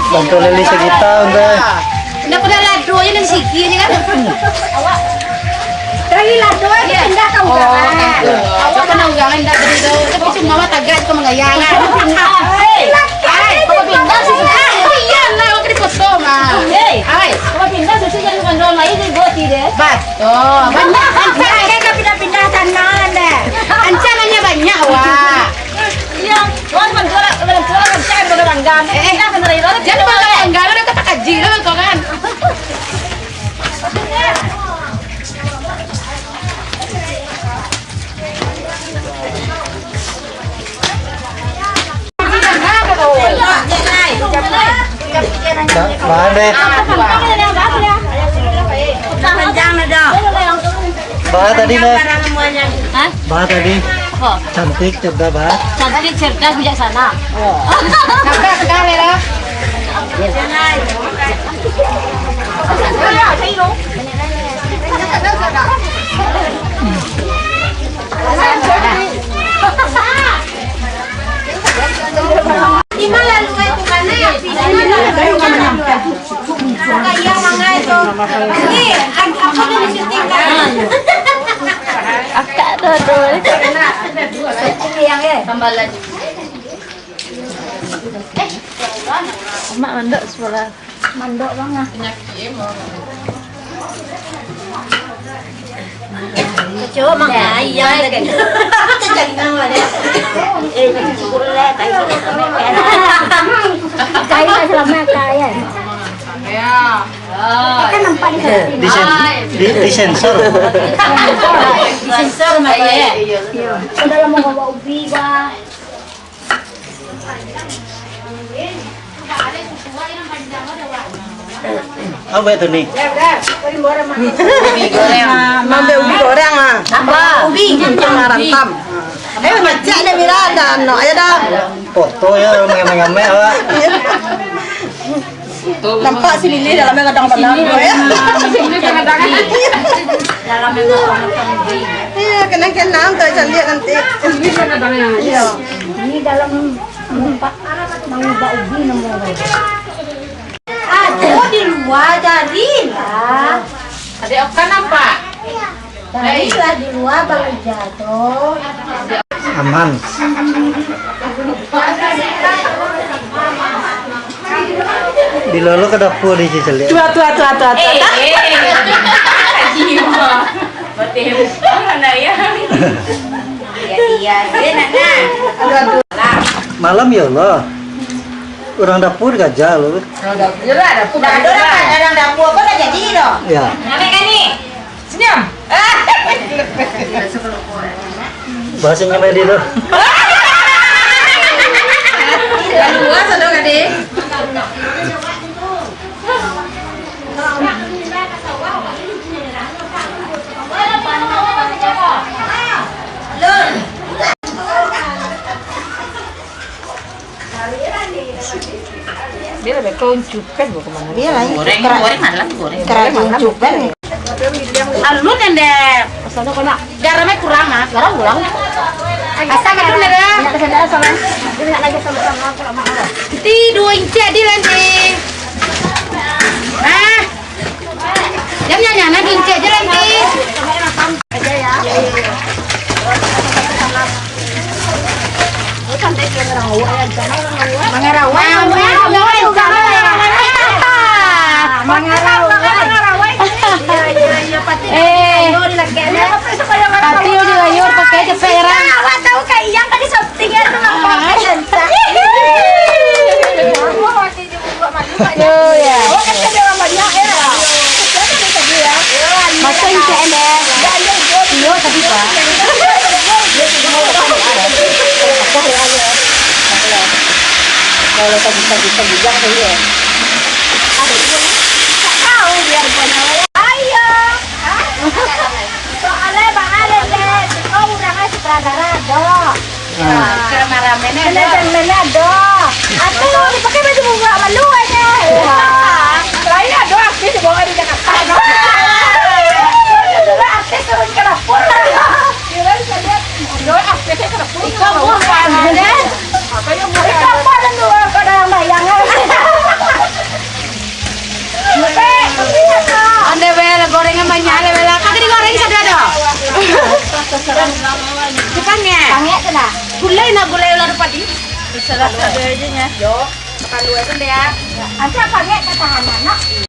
Bantu lili segitu udah. Nggak pernah lado aja nang siki aja kan. Dari lado aja pindah ke ugangan. Awak kan ugangan dah dari itu. Tapi cuma mama tagad ke mengayangan. Kau pindah sih. Oh iya lah, aku foto mah. Ay, Kau pindah sih jadi kandung lagi di gua tidak. oh banyak. Saya pindah-pindah tanah deh. Ancananya banyak wah. Iya, tuan menjual kerja pada langgan. Nah, benar itu. Jangan malah enggak ada kata kaji lah kau kan. Bahan deh. Bah tadi nih. Bah tadi. Cantik, cerdas bah. Cantik, cerdas, bijaksana. Kakak sekali lah. Di mana lu itu mana ya? Kaya mana itu? Ini aku udah disyutingkan. Akak tuh. Yang Tambah lagi. mak mandok sebelah. Mandok banget. Coba mangga iya kan. Jadi nama dia. Boleh kayak kaya selama kaya. Ya. Kan nampak Di sensor. Sensor mah ya. Sudah mau bawa ubi bah. Apa itu nih? Ubi goreng. Mambe ubi goreng ah. Apa? Ubi rantam. Ayo macam ada mirada no ayo dah. Foto ya mengame-ngame apa? Nampak si Lili dalamnya kadang-kadang ya. Dalamnya ubi. Iya, kenang-kenang tuh saya lihat nanti. Iya. Ini dalam nampak mau bawa ubi nomor. Aduh di luar jadilah. Ada okan apa? Jadilah di luar baru jatuh. Aman. Di lolo ke dapur di sini. Tua. Jiwa. Berarti mana ya? Iya, Nana. Malam ya Allah. Orang dapur gajah loh. Dapur Ada dapur apa dah jadi doh? Ya. Namanya kan nih. Senyum. Bahasanya Medi loh. Luas ada kan deh. Dia lebih keuncupan bukan mana? Dia lagi Goreng mana lagi goreng. keuncupan. Alun endek. Asal kena. Garamnya kurang ah, garam kurang. Asal kan ada. Nak kesana sama. Ini nak lagi sama. Ti 2 inci di nanti. Ah. Jam nyana 2 inci aja nanti. Aja ya. Cantik yang rawa ya, Mangarawa. Pati udah layur pakai aja perang. Awak tahu kayak yang tadi shoppingnya tuh nampak cantik. Tuh ya. Awak kan ada orang banyak ya. Masuk inci endek. Iya tapi Pak. Kalau bisa juga ya. Tahu biar banyak. Ayo. Soalnya Bang Ale deh, kau udah ngasih sutradara dong. Rame-rame Ada. Atuh dipakai baju bunga malu aja. buah kan deh. Apa dan dua kadang bayangan. Ande bela gorengan banyak le bela. Kagak digoreng sudah ada. Cepatnya. Pange kena. Gulai ular padi. Salah satu aja nya. Yo, makan dua itu deh ya. Asa pange ketahanan nak.